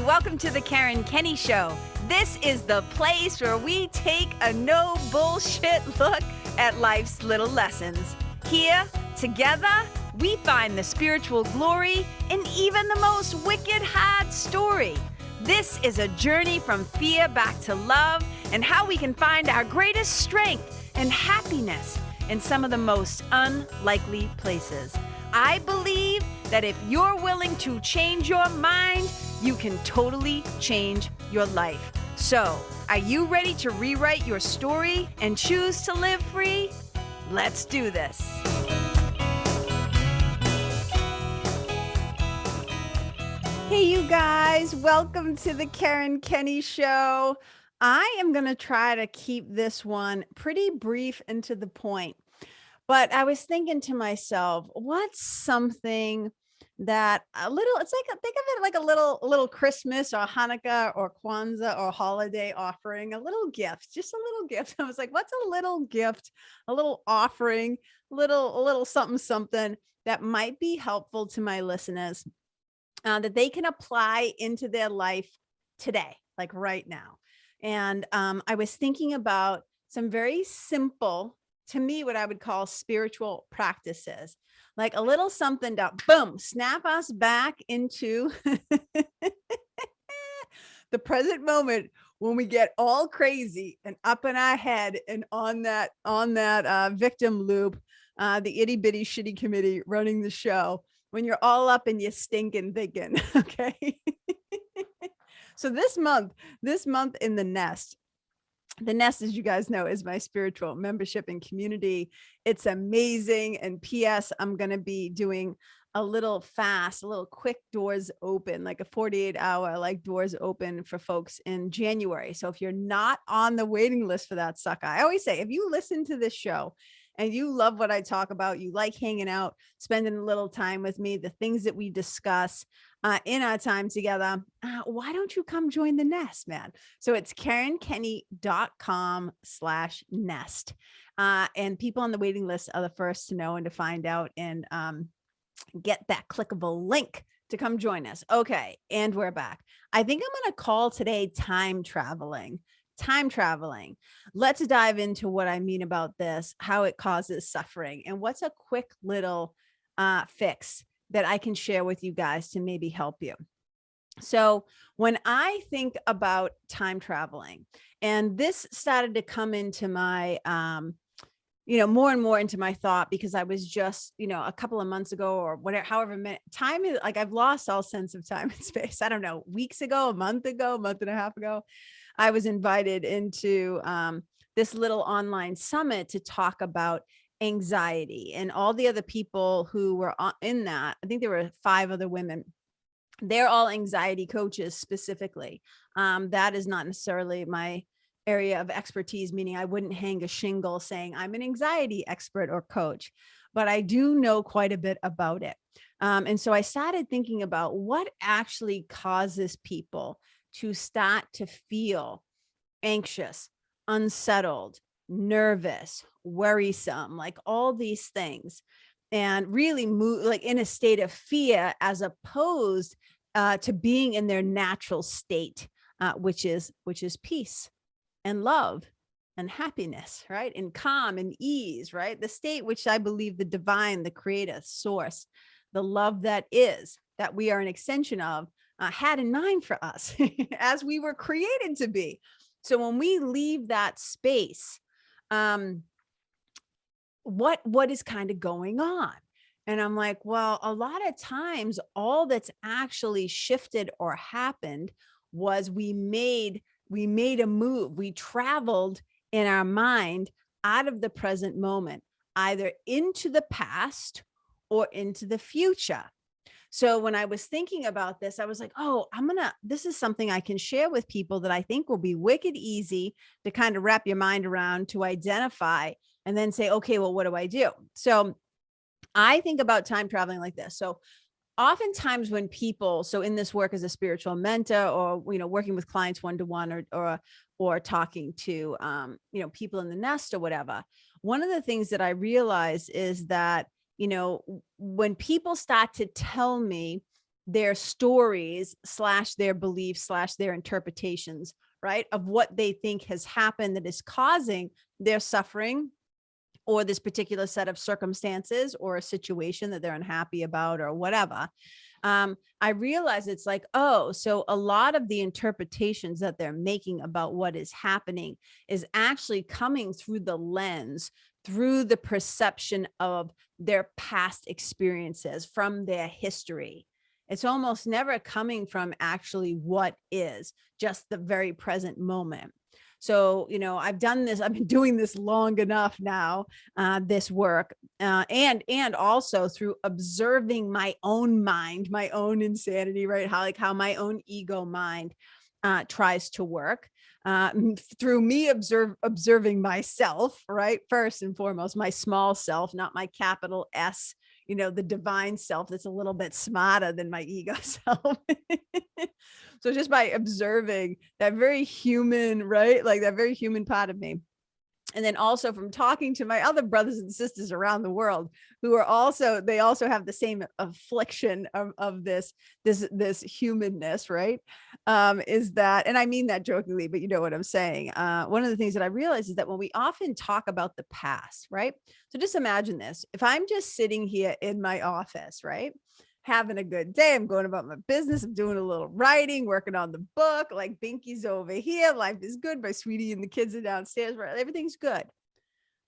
welcome to the Karen Kenney Show. This is the place where we take a no bullshit look at life's little lessons. Here, together, we find the spiritual glory in even the most wicked hard story. This is a journey from fear back to love and how we can find our greatest strength and happiness in some of the most unlikely places. I believe that if you're willing to change your mind, you can totally change your life. So, are you ready to rewrite your story and choose to live free? Let's do this. Hey, you guys, welcome to the Karen Kenney Show. I am going to try to keep this one pretty brief and to the point. But I was thinking to myself, what's something that it's like, think of it like a little Christmas or Hanukkah or Kwanzaa or holiday offering, a little gift, just a little gift. I was like, what's a little gift, a little offering, a little something that might be helpful to my listeners that they can apply into their life today, like right now. And I was thinking about some very simple, to me, what I would call spiritual practices, like a little something to boom, snap us back into the present moment when we get all crazy and up in our head and on that victim loop, the itty bitty shitty committee running the show, when you're all up and you're stinking thinking, okay? So this month in the Nest, as you guys know, is my spiritual membership and community. It's amazing. And P.S. I'm going to be doing a little fast, a little quick doors open, like a 48-hour like doors open for folks in January. So if you're not on the waiting list for that sucker, I always say, if you listen to this show and you love what I talk about, you like hanging out, spending a little time with me, the things that we discuss in our time together, why don't you come join the Nest, man? So it's KarenKenney.com/nest. And people on the waiting list are the first to know and to find out and get that clickable link to come join us. Okay, and we're back. I think I'm going to call today time traveling. Let's dive into what I mean about this, how it causes suffering, and what's a quick little fix that I can share with you guys to maybe help you. So when I think about time traveling, and this started to come into my, more and more into my thought, because I was just, a couple of months ago or whatever, however many time is, like, I've lost all sense of time and space. I don't know, weeks ago, a month and a half ago, I was invited into this little online summit to talk about anxiety, and all the other people who were in that, I think there were 5 other women. They're all anxiety coaches specifically. That is not necessarily my area of expertise, meaning I wouldn't hang a shingle saying I'm an anxiety expert or coach, but I do know quite a bit about it. And so I started thinking about what actually causes people to start to feel anxious, unsettled, nervous, worrisome, like all these things, and really move like in a state of fear, as opposed to being in their natural state, which is peace and love and happiness, right? And calm and ease, right? The state which I believe the divine, the creator, source, the love that is, that we are an extension of, had in mind for us as we were created to be. So when we leave that space, what is kind of going on? And I'm like, well, a lot of times all that's actually shifted or happened was we made a move. We traveled in our mind out of the present moment, either into the past or into the future. So when I was thinking about this, I was like, oh, this is something I can share with people that I think will be wicked easy to kind of wrap your mind around, to identify, and then say, okay, well, what do I do? So I think about time traveling like this. So oftentimes when people, so in this work as a spiritual mentor, or, working with clients one-to-one, or talking to, people in the Nest or whatever, one of the things that I realize is that, when people start to tell me their stories slash their beliefs slash their interpretations, right, of what they think has happened that is causing their suffering, or this particular set of circumstances, or a situation that they're unhappy about, or whatever. I realize it's like, oh, so a lot of the interpretations that they're making about what is happening is actually coming through the lens, through the perception of their past experiences, from their history. It's almost never coming from actually what is, just the very present moment. So, I've done this, I've been doing this long enough now, this work, and also through observing my own mind, my own insanity, right? How my own ego mind tries to work, through me observing myself, right? First and foremost, my small self, not my capital S, the divine self that's a little bit smarter than my ego self. So just by observing that very human, right? Like that very human part of me. And then also from talking to my other brothers and sisters around the world who are they also have the same affliction of this humanness, right? Is that, and I mean that jokingly, but you know what I'm saying. One of the things that I realize is that when we often talk about the past, right? So just imagine this. If I'm just sitting here in my office, right, having a good day, I'm going about my business, I'm doing a little writing, working on the book, like Binky's over here, life is good, my sweetie and the kids are downstairs, right? Everything's good.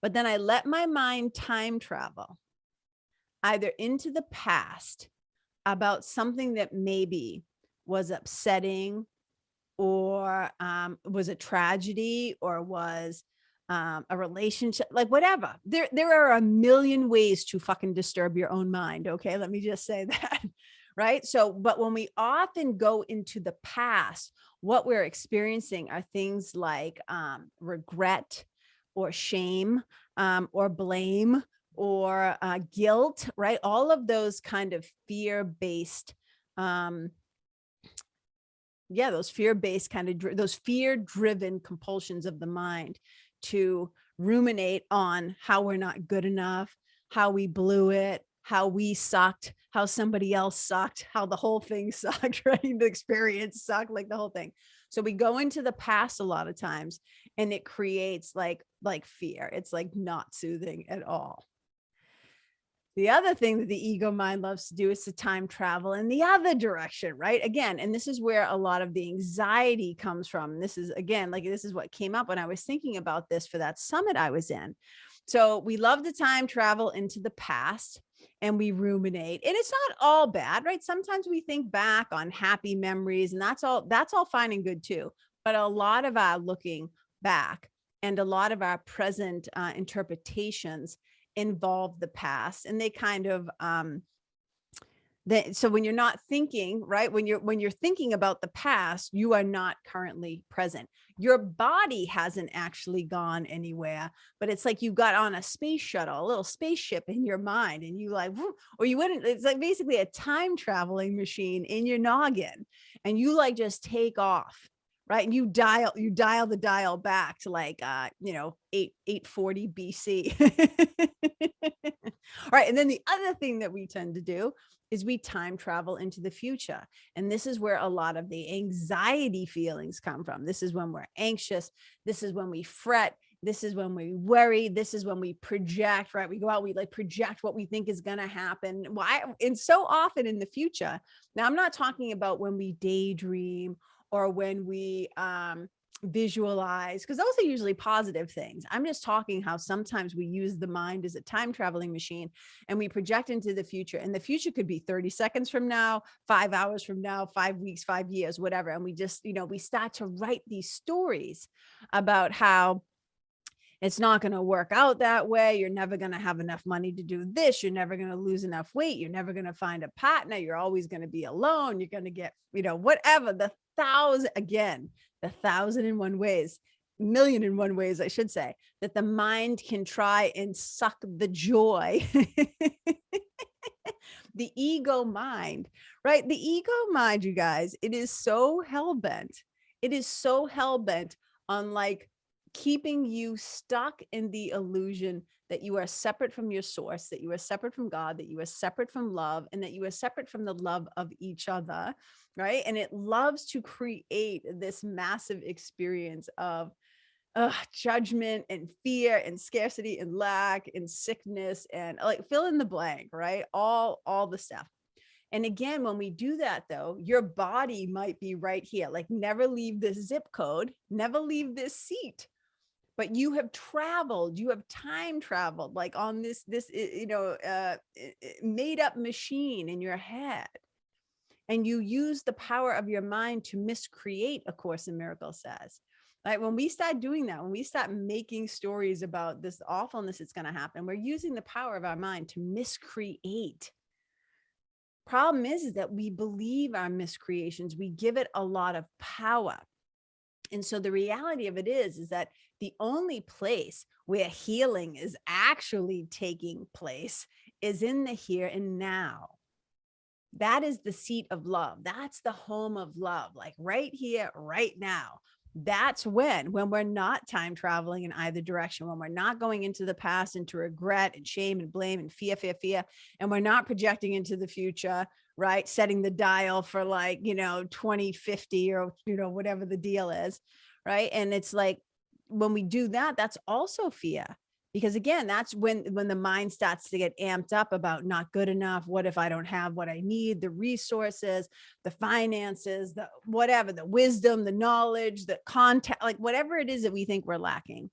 But then I let my mind time travel either into the past about something that maybe was upsetting, or was a tragedy, or was a relationship, like whatever. There are a million ways to fucking disturb your own mind. Okay. Let me just say that. Right. So, but when we often go into the past, what we're experiencing are things like regret, or shame, or blame, or guilt, right? All of those kind of fear-based, those fear-based kind of, those fear-driven compulsions of the mind to ruminate on how we're not good enough, how we blew it, how we sucked, how somebody else sucked, how the whole thing sucked, right? The experience sucked, like the whole thing. So we go into the past a lot of times, and it creates like fear. It's like not soothing at all. The other thing that the ego mind loves to do is to time travel in the other direction, right? Again, and this is where a lot of the anxiety comes from. This is, again, like this is what came up when I was thinking about this for that summit I was in. So we love to time travel into the past, and we ruminate, and it's not all bad, right? Sometimes we think back on happy memories, and that's all fine and good too. But a lot of our looking back and a lot of our present interpretations involve the past, and they kind of so when you're not thinking, right, when you're thinking about the past, you are not currently present. Your body hasn't actually gone anywhere, but it's like you got on a space shuttle, a little spaceship in your mind, and you like, or you wouldn't, it's like basically a time traveling machine in your noggin, and you like just take off, right? And you dial the dial back to like 840 BC. All right. And then the other thing that we tend to do is we time travel into the future. And this is where a lot of the anxiety feelings come from. This is when we're anxious. This is when we fret. This is when we worry. This is when we project, right? We go out, we like project what we think is going to happen. Why? And so often in the future. Now, I'm not talking about when we daydream, or when we visualize, because those are usually positive things. I'm just talking how sometimes we use the mind as a time traveling machine, and we project into the future, and the future could be 30 seconds from now, 5 hours from now, 5 weeks, 5 years, whatever. And we just, we start to write these stories about how it's not going to work out that way. You're never going to have enough money to do this. You're never going to lose enough weight. You're never going to find a partner. You're always going to be alone. You're going to get, whatever, the 1,001 ways, 1,000,001 ways, I should say, that the mind can try and suck the joy. The ego mind, right? The ego mind, you guys, it is so hell-bent. It is so hell-bent on like keeping you stuck in the illusion that you are separate from your source, that you are separate from God, that you are separate from love, and that you are separate from the love of each other, right? And it loves to create this massive experience of judgment and fear and scarcity and lack and sickness and like fill in the blank, right? All the stuff. And again, when we do that, though, your body might be right here, like never leave this zip code, never leave this seat. But you have traveled, you have time traveled, like on this made up machine in your head. And you use the power of your mind to miscreate, A Course in Miracles says. Like when we start doing that, when we start making stories about this awfulness that's going to happen, we're using the power of our mind to miscreate. Problem is that we believe our miscreations. We give it a lot of power. And so the reality of it is that the only place where healing is actually taking place is in the here and now. That is the seat of love. That's the home of love, like right here, right now. That's when we're not time traveling in either direction, when we're not going into the past into regret and shame and blame and fear, and we're not projecting into the future, right? Setting the dial for 2050 or, whatever the deal is, right? And it's like, when we do that, that's also fear. Because again, that's when the mind starts to get amped up about not good enough. What if I don't have what I need, the resources, the finances, the whatever, the wisdom, the knowledge, the contact, like whatever it is that we think we're lacking.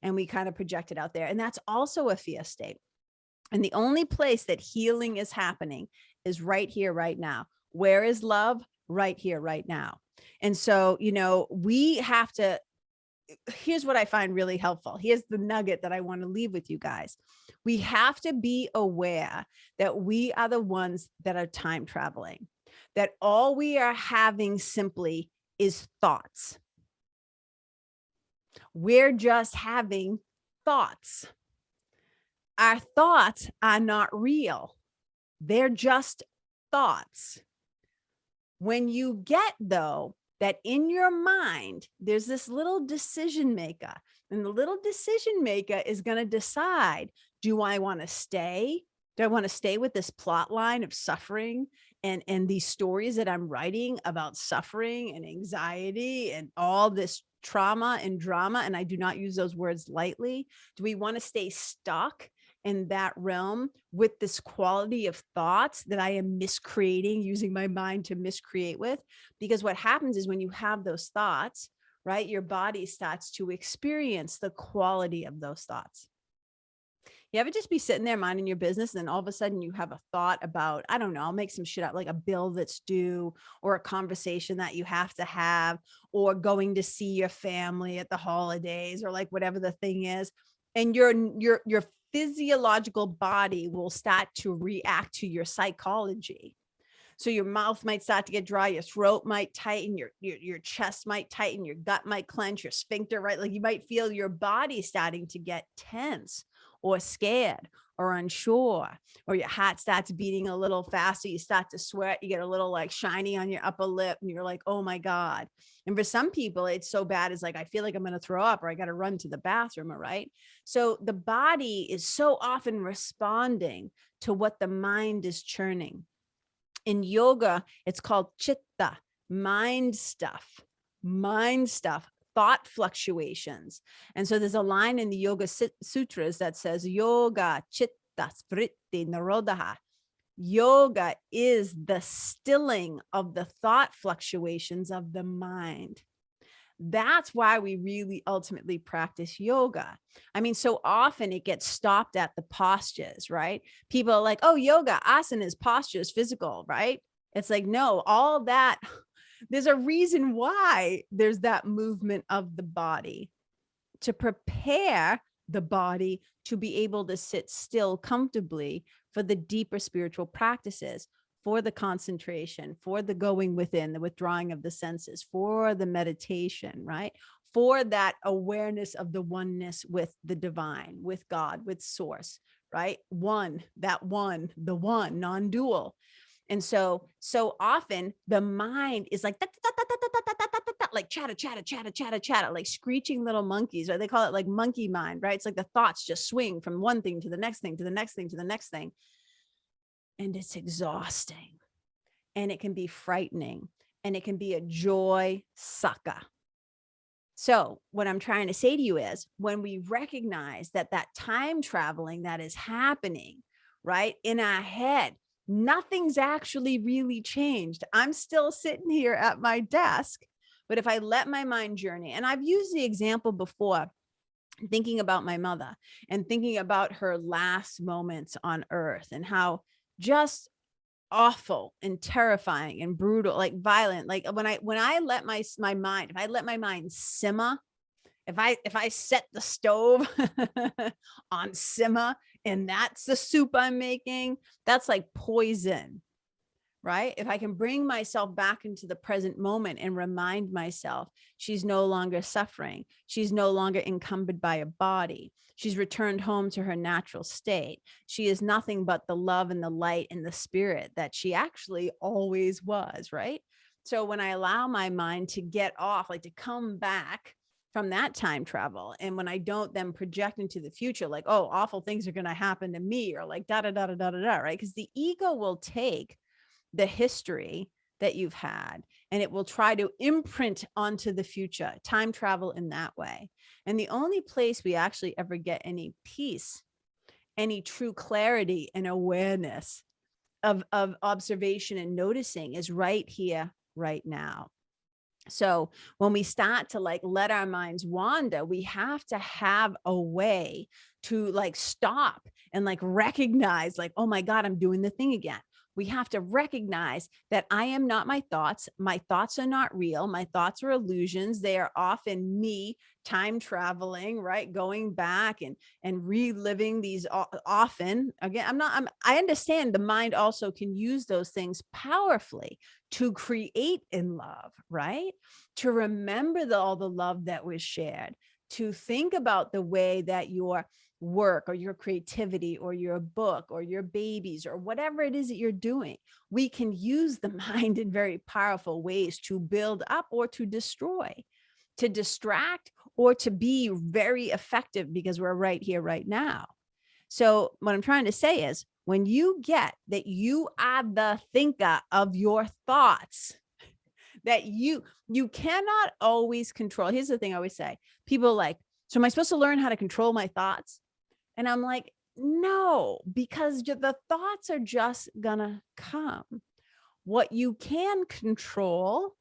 And we kind of project it out there. And that's also a fear state. And the only place that healing is happening is right here, right now. Where is love? Right here, right now. And so, we have to, here's what I find really helpful. Here's the nugget that I want to leave with you guys. We have to be aware that we are the ones that are time traveling, that all we are having simply is thoughts. We're just having thoughts. Our thoughts are not real. They're just thoughts. When you get, though, that in your mind, there's this little decision maker, and the little decision maker is going to decide, do I want to stay? Do I want to stay with this plot line of suffering and these stories that I'm writing about suffering and anxiety and all this trauma and drama? And I do not use those words lightly. Do we want to stay stuck in that realm with this quality of thoughts that I am miscreating, using my mind to miscreate with? Because what happens is when you have those thoughts, right, your body starts to experience the quality of those thoughts. You ever just be sitting there minding your business, and then all of a sudden you have a thought about, I don't know, I'll make some shit up, like a bill that's due, or a conversation that you have to have, or going to see your family at the holidays, or like whatever the thing is. And your physiological body will start to react to your psychology. So your mouth might start to get dry, your throat might tighten, your chest might tighten, your gut might clench, your sphincter, right? Like you might feel your body starting to get tense or scared or unsure, or your heart starts beating a little faster. You start to sweat, you get a little like shiny on your upper lip, and you're like, oh my God. And for some people, it's so bad, it's like, I feel like I'm going to throw up, or I got to run to the bathroom, right? So the body is so often responding to what the mind is churning. In yoga, it's called chitta, mind stuff, thought fluctuations. And so there's a line in the Yoga Sutras that says, yoga chitta vritti narodaha. Yoga is the stilling of the thought fluctuations of the mind. That's why we really ultimately practice yoga. I mean, so often it gets stopped at the postures, right? People are like, oh, yoga, asanas, postures, physical, right? It's like, no, all that, there's a reason why there's that movement of the body to prepare the body to be able to sit still comfortably for the deeper spiritual practices, for the concentration, for the going within, the withdrawing of the senses, for the meditation, right? For that awareness of the oneness with the divine, with God, with source, right? One, the one, non-dual. And so often the mind is like like chatter, chatter, chatter, chatter, chatter, like screeching little monkeys, or they call it like monkey mind, right? It's like the thoughts just swing from one thing to the next thing, to the next thing, to the next thing. And it's exhausting, and it can be frightening, and it can be a joy sucker. So what I'm trying to say to you is, when we recognize that that time traveling that is happening, right, in our head, nothing's actually really changed. I'm still sitting here at my desk, but if I let my mind journey, and I've used the example before, thinking about my mother and thinking about her last moments on earth, and how just awful and terrifying and brutal, like violent, like when I let my mind, if I let my mind simmer, if I set the stove on simmer, and that's the soup I'm making, that's like poison, right? If I can bring myself back into the present moment and remind myself she's no longer suffering, she's no longer encumbered by a body, she's returned home to her natural state, she is nothing but the love and the light and the spirit that she actually always was, right? So when I allow my mind to get off, like to come back from that time travel, and when I don't then project into the future, like, oh, awful things are going to happen to me, or like da da da da da da, right? Because the ego will take the history that you've had, and it will try to imprint onto the future, time travel in that way. And the only place we actually ever get any peace, any true clarity and awareness of observation and noticing is right here, right now. So when we start to like let our minds wander, we have to have a way to like stop and like recognize, like, oh my God, I'm doing the thing again. We have to recognize that I am not my thoughts. My thoughts are not real. My thoughts are illusions. They are often me time traveling, right? Going back and reliving these often. Again, I understand the mind also can use those things powerfully to create in love, right? To remember all the love that was shared, to think about the way that your work or your creativity or your book or your babies or whatever it is that you're doing, we can use the mind in very powerful ways to build up or to destroy, to distract or to be very effective, because we're right here, right now. So what I'm trying to say is, when you get that you are the thinker of your thoughts, that you cannot always control. Here's the thing I always say. People are like, so am I supposed to learn how to control my thoughts? And I'm like, no, because the thoughts are just gonna come. What you can control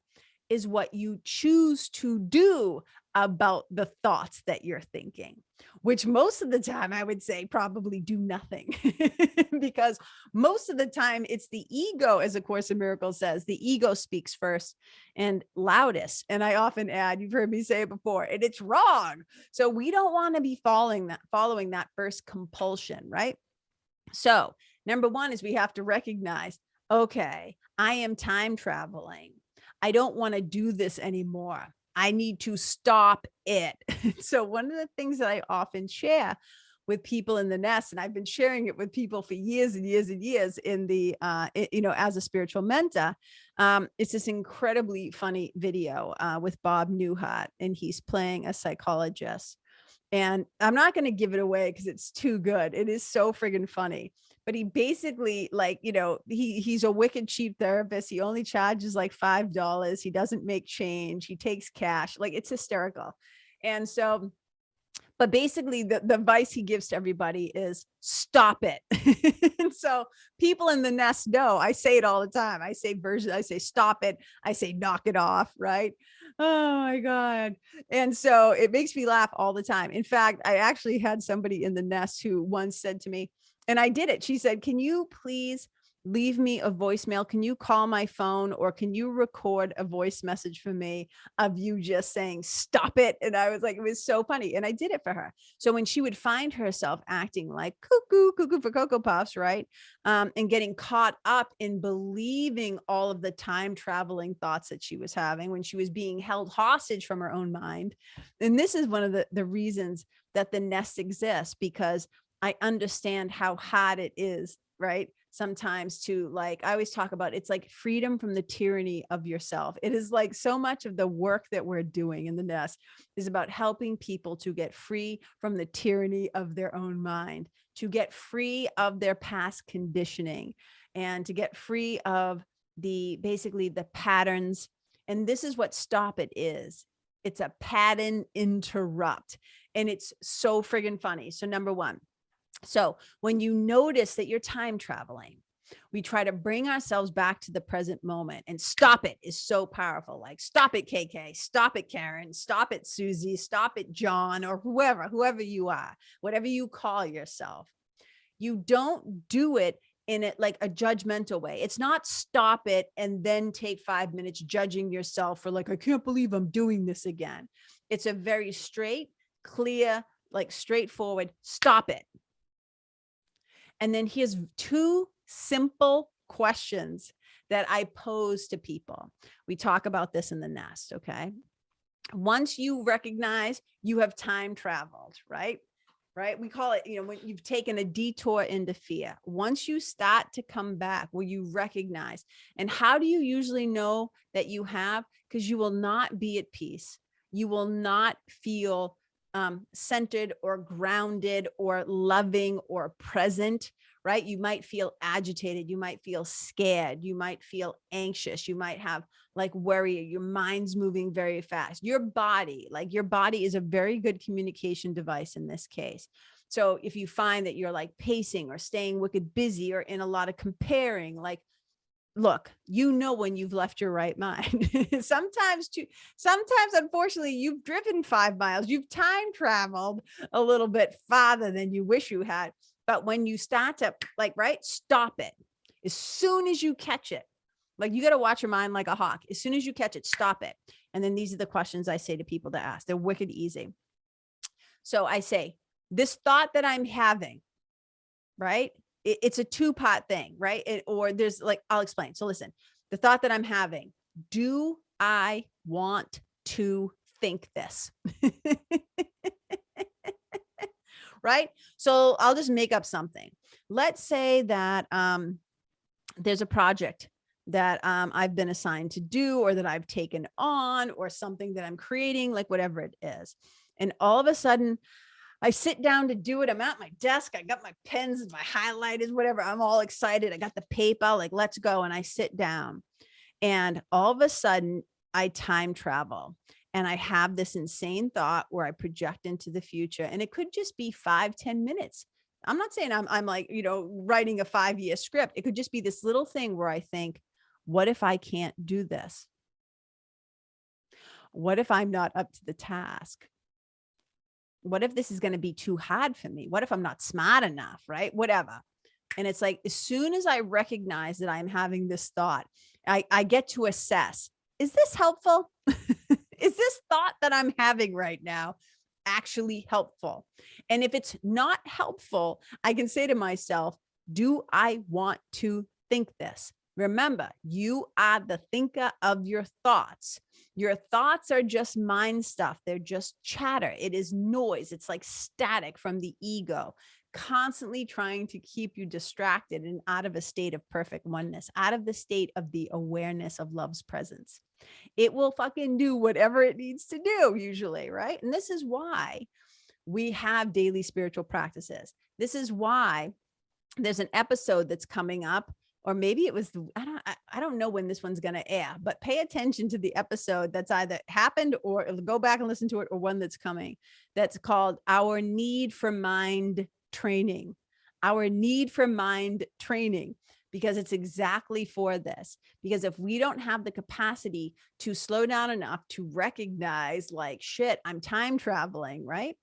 is what you choose to do about the thoughts that you're thinking, which most of the time I would say probably do nothing because most of the time it's the ego, as A Course in Miracles says, the ego speaks first and loudest. And I often add, you've heard me say it before, and it's wrong. So we don't want to be following that first compulsion, right? So number one is we have to recognize, okay, I am time traveling. I don't want to do this anymore. I need to stop it. So one of the things that I often share with people in the nest, and I've been sharing it with people for years and years and years in the, as a spiritual mentor, it's this incredibly funny video with Bob Newhart, and he's playing a psychologist. And I'm not going to give it away because it's too good. It is so friggin' funny. But he basically, like, he's a wicked cheap therapist. He only charges like $5. He doesn't make change. He takes cash. Like, it's hysterical. And so, but basically the advice he gives to everybody is stop it. And so people in the nest know, I say it all the time. I say stop it. I say knock it off. Right. Oh my God. And so it makes me laugh all the time. In fact, I actually had somebody in the nest who once said to me, and I did it. She said, can you please leave me a voicemail? Can you call my phone, or can you record a voice message for me of you just saying, stop it? And I was like, it was so funny. And I did it for her. So when she would find herself acting like cuckoo for Cocoa Puffs, right? And getting caught up in believing all of the time traveling thoughts that she was having, when she was being held hostage from her own mind. And this is one of the reasons that the nest exists, because I understand how hard it is, right? sometimes to, like, I always talk about, it's like freedom from the tyranny of yourself. It is like so much of the work that we're doing in the nest is about helping people to get free from the tyranny of their own mind, to get free of their past conditioning, and to get free of basically the patterns. And this is what stop it is. It's a pattern interrupt. And it's so friggin' funny. So number one, so when you notice that you're time traveling, we try to bring ourselves back to the present moment, and stop it is so powerful. Like, stop it, KK, stop it, Karen, stop it, Susie, stop it, John, or whoever you are, whatever you call yourself. You don't do it in it like a judgmental way. It's not stop it and then take 5 minutes judging yourself for, like, I can't believe I'm doing this again. It's a very straight, clear, like straightforward, stop it. And then here's 2 simple questions that I pose to people. We talk about this in the nest, okay? Once you recognize you have time traveled, right? Right? We call it, when you've taken a detour into fear. Once you start to come back, will you recognize? And how do you usually know that you have? Because you will not be at peace. You will not feel centered or grounded or loving or present, right? You might feel agitated. You might feel scared. You might feel anxious. You might have like worry. Your mind's moving very fast. Your body is a very good communication device in this case. So if you find that you're like pacing or staying wicked busy or in a lot of comparing, like, look, when you've left your right mind. sometimes, unfortunately, you've driven 5 miles, you've time traveled a little bit farther than you wish you had. But when you start to stop it. As soon as you catch it, like, you got to watch your mind like a hawk. As soon as you catch it, stop it. And then these are the questions I say to people to ask. They're wicked easy. So I say, this thought that I'm having, right? It's a 2-part thing, right? I'll explain. So listen, the thought that I'm having, do I want to think this? Right? So I'll just make up something. Let's say that there's a project that I've been assigned to do, or that I've taken on, or something that I'm creating, like whatever it is. And all of a sudden, I sit down to do it. I'm at my desk. I got my pens, my highlighters, whatever. I'm all excited. I got the paper, like, let's go. And I sit down, and all of a sudden I time travel, and I have this insane thought where I project into the future. And it could just be 5-10 minutes. I'm not saying I'm like, writing a 5-year script. It could just be this little thing where I think, what if I can't do this? What if I'm not up to the task? What if this is going to be too hard for me? What if I'm not smart enough, right? Whatever. And it's like, as soon as I recognize that I'm having this thought, I get to assess, is this helpful? Is this thought that I'm having right now actually helpful? And if it's not helpful, I can say to myself, do I want to think this? Remember, you are the thinker of your thoughts. Your thoughts are just mind stuff. They're just chatter. It is noise. It's like static from the ego, constantly trying to keep you distracted and out of a state of perfect oneness, out of the state of the awareness of love's presence. It will fucking do whatever it needs to do usually, right? And this is why we have daily spiritual practices. This is why there's an episode that's coming up, or maybe it was, I don't know when this one's going to air, but pay attention to the episode that's either happened, or go back and listen to it, or one that's coming. That's called Our Need for Mind Training. Our Need for Mind Training. Because it's exactly for this. Because if we don't have the capacity to slow down enough to recognize, like, shit, I'm time traveling, right?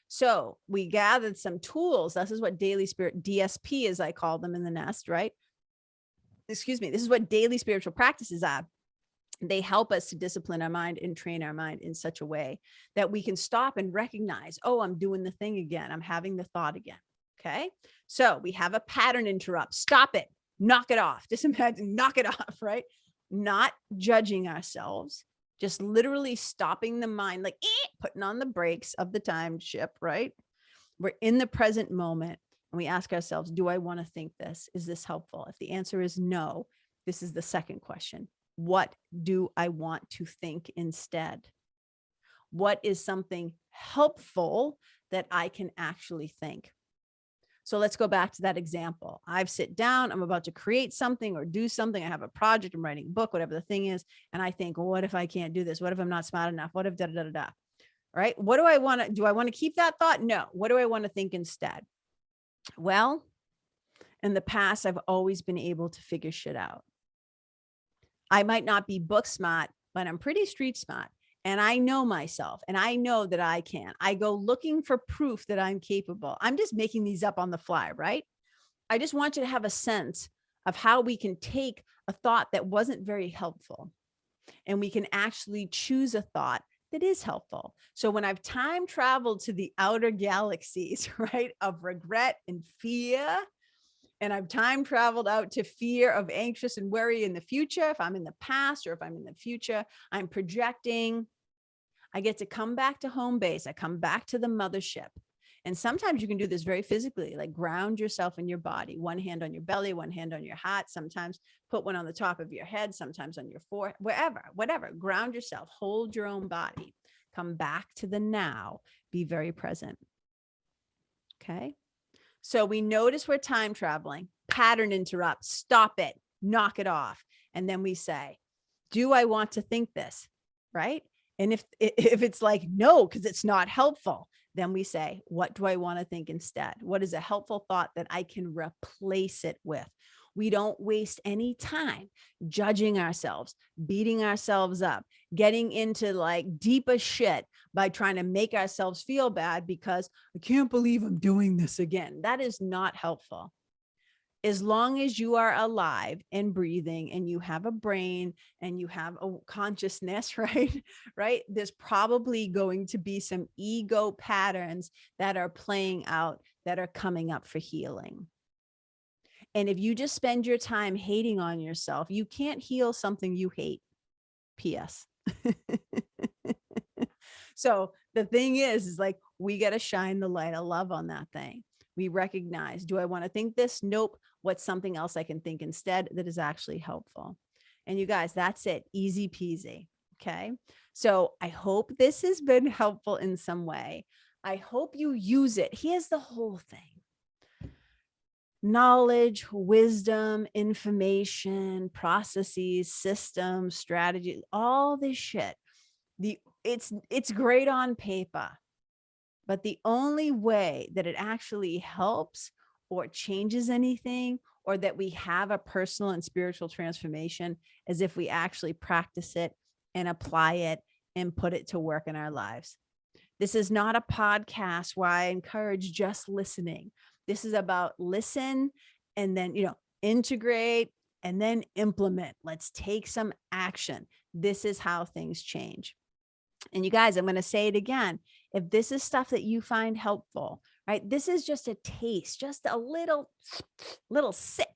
So we gathered some tools. This is what daily spirit, DSP, as I call them in the nest, right? Excuse me. This is what daily spiritual practices are. They help us to discipline our mind and train our mind in such a way that we can stop and recognize, oh, I'm doing the thing again. I'm having the thought again. Okay. So we have a pattern interrupt. Stop it. Knock it off. Just imagine, knock it off, right? Not judging ourselves, just literally stopping the mind, like putting on the brakes of the time ship, right? We're in the present moment. And we ask ourselves, do I want to think this? Is this helpful? If the answer is no, this is the second question. What do I want to think instead? What is something helpful that I can actually think? So let's go back to that example. I've sit down, I'm about to create something or do something. I have a project, I'm writing a book, whatever the thing is. And I think, well, what if I can't do this? What if I'm not smart enough? What if da, da, da, da, right? What do I want to, do I want to keep that thought? No. What do I want to think instead? Well, in the past, I've always been able to figure shit out. I might not be book smart, but I'm pretty street smart. And I know myself and I know that I can. I go looking for proof that I'm capable. I'm just making these up on the fly, right? I just want you to have a sense of how we can take a thought that wasn't very helpful and we can actually choose a thought that is helpful. So when I've time traveled to the outer galaxies, right, of regret and fear, and I've time traveled out to fear of anxious and worry in the future, if I'm in the past or if I'm in the future, I'm projecting. I get to come back to home base. I come back to the mothership. And sometimes you can do this very physically, like ground yourself in your body, one hand on your belly, one hand on your heart, sometimes put one on the top of your head, sometimes on your forehead, whatever, ground yourself, hold your own body, come back to the now, be very present. Okay. So we notice we're time traveling, pattern interrupt, stop it, knock it off. And then we say, do I want to think this? Right. And if it's like, no, because it's not helpful, then we say, what do I want to think instead? What is a helpful thought that I can replace it with? We don't waste any time judging ourselves, beating ourselves up, getting into like deeper shit by trying to make ourselves feel bad because I can't believe I'm doing this again. That is not helpful. As long as you are alive and breathing and you have a brain and you have a consciousness, right? Right. There's probably going to be some ego patterns that are playing out that are coming up for healing. And if you just spend your time hating on yourself, you can't heal something you hate. P.S. So the thing is like, we got to shine the light of love on that thing. We recognize, do I want to think this? Nope. What's something else I can think instead that is actually helpful? And you guys, that's it. Easy peasy. Okay. So I hope this has been helpful in some way. I hope you use it. Here's the whole thing. Knowledge, wisdom, information, processes, systems, strategies, all this shit. It's great on paper, but the only way that it actually helps or changes anything or that we have a personal and spiritual transformation is if we actually practice it and apply it and put it to work in our lives. This is not a podcast where I encourage just listening. This is about listen and then, integrate and then implement. Let's take some action. This is how things change. And you guys, I'm going to say it again. If this is stuff that you find helpful, right? This is just a taste, just a little sip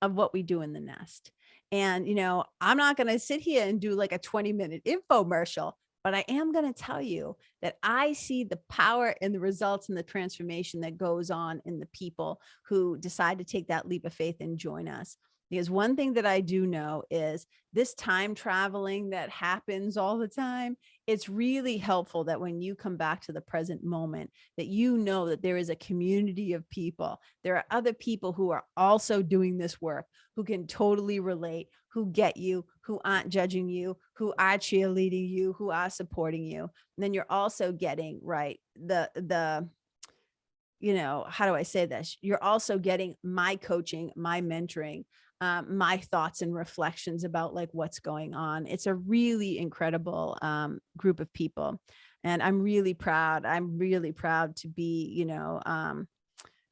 of what we do in the nest. And, I'm not going to sit here and do like a 20-minute infomercial, but I am going to tell you that I see the power and the results and the transformation that goes on in the people who decide to take that leap of faith and join us. Because one thing that I do know is this time traveling that happens all the time, it's really helpful that when you come back to the present moment, that you know that there is a community of people. There are other people who are also doing this work, who can totally relate, who get you, who aren't judging you, who are cheerleading you, who are supporting you. And then you're also getting, right, the how do I say this? You're also getting my coaching, my mentoring, my thoughts and reflections about like what's going on. It's a really incredible group of people. And I'm really proud. I'm really proud to be,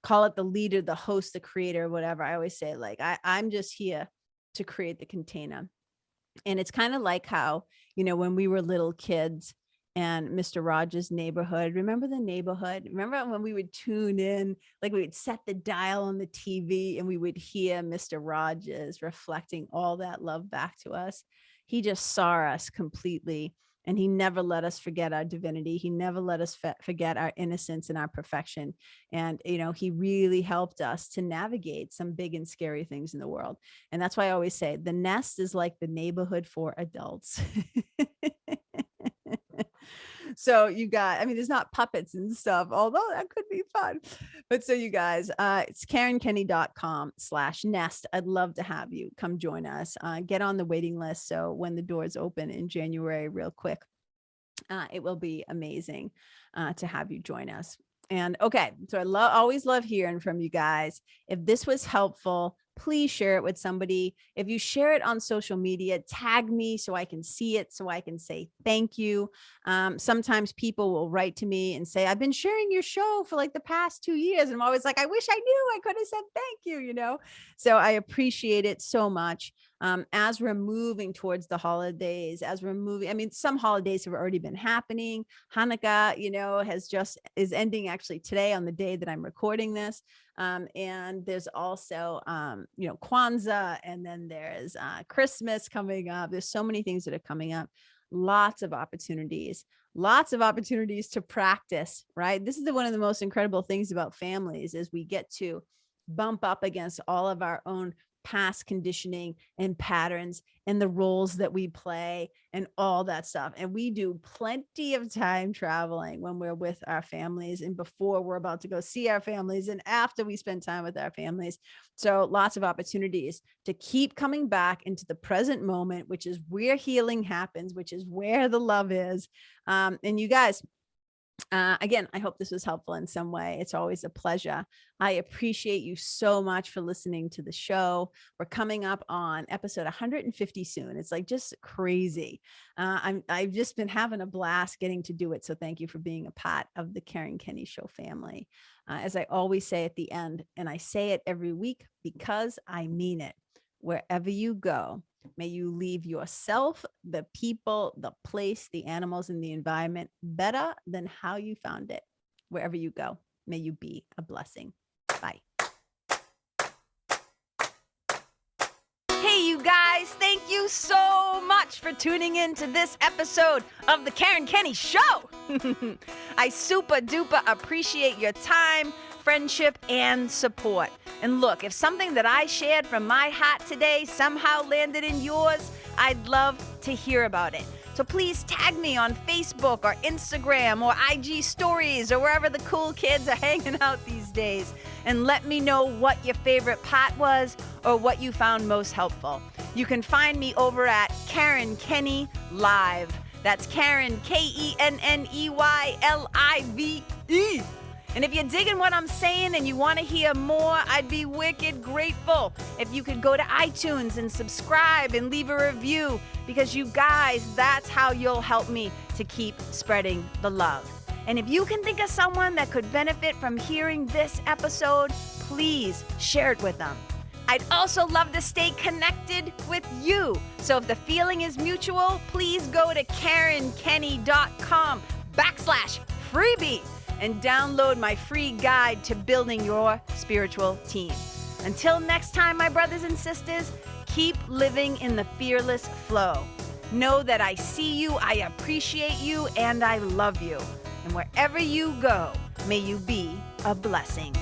call it the leader, the host, the creator, whatever. I always say like, I'm just here to create the container. And it's kind of like how, when we were little kids, and Mr. Rogers' Neighborhood. Remember the Neighborhood? Remember when we would tune in, like we would set the dial on the TV and we would hear Mr. Rogers reflecting all that love back to us. He just saw us completely And he never let us forget our divinity. He never let us forget our innocence and our perfection. And, he really helped us to navigate some big and scary things in the world. And that's why I always say the nest is like the neighborhood for adults. So you got, there's not puppets and stuff, although that could be fun. But so you guys, it's KarenKenney.com/nest. I'd love to have you come join us, get on the waiting list. So when the doors open in January, real quick, it will be amazing to have you join us. And okay, so I always love hearing from you guys. If this was helpful, please share it with somebody. If you share it on social media, tag me so I can see it, so I can say thank you. Sometimes people will write to me and say, I've been sharing your show for like the past 2 years. And I'm always like, I wish I knew. I could have said thank you, So I appreciate it so much. As we're moving towards the holidays, some holidays have already been happening. Hanukkah, is ending actually today on the day that I'm recording this. And there's also, Kwanzaa, and then there's Christmas coming up. There's so many things that are coming up. Lots of opportunities to practice, right? This is one of the most incredible things about families is we get to bump up against all of our own past conditioning and patterns and the roles that we play and all that stuff. And we do plenty of time traveling when we're with our families and before we're about to go see our families and after we spend time with our families. So lots of opportunities to keep coming back into the present moment, which is where healing happens, which is where the love is. And you guys, again, I hope this was helpful in some way. It's always a pleasure. I appreciate you so much for listening to the show. We're coming up on episode 150 soon. It's like just crazy. I've just been having a blast getting to do it. So thank you for being a part of the Karen Kenney Show family. As I always say at the end, and I say it every week because I mean it, wherever you go, may you leave yourself, the people, the place, the animals, and the environment better than how you found it. Wherever you go, may you be a blessing. Bye. Hey, you guys, thank you so much for tuning in to this episode of the Karen Kenney Show. I super duper appreciate your time, friendship, and support. And look, if something that I shared from my heart today somehow landed in yours, I'd love to hear about it. So please tag me on Facebook or Instagram or IG stories or wherever the cool kids are hanging out these days. And let me know what your favorite part was or what you found most helpful. You can find me over at Karen Kenney Live. That's Karen, KenneYlive. And if you're digging what I'm saying and you want to hear more, I'd be wicked grateful if you could go to iTunes and subscribe and leave a review, because you guys, that's how you'll help me to keep spreading the love. And if you can think of someone that could benefit from hearing this episode, please share it with them. I'd also love to stay connected with you. So if the feeling is mutual, please go to KarenKenney.com/freebie. and download my free guide to building your spiritual team. Until next time, my brothers and sisters, keep living in the fearless flow. Know that I see you, I appreciate you, and I love you. And wherever you go, may you be a blessing.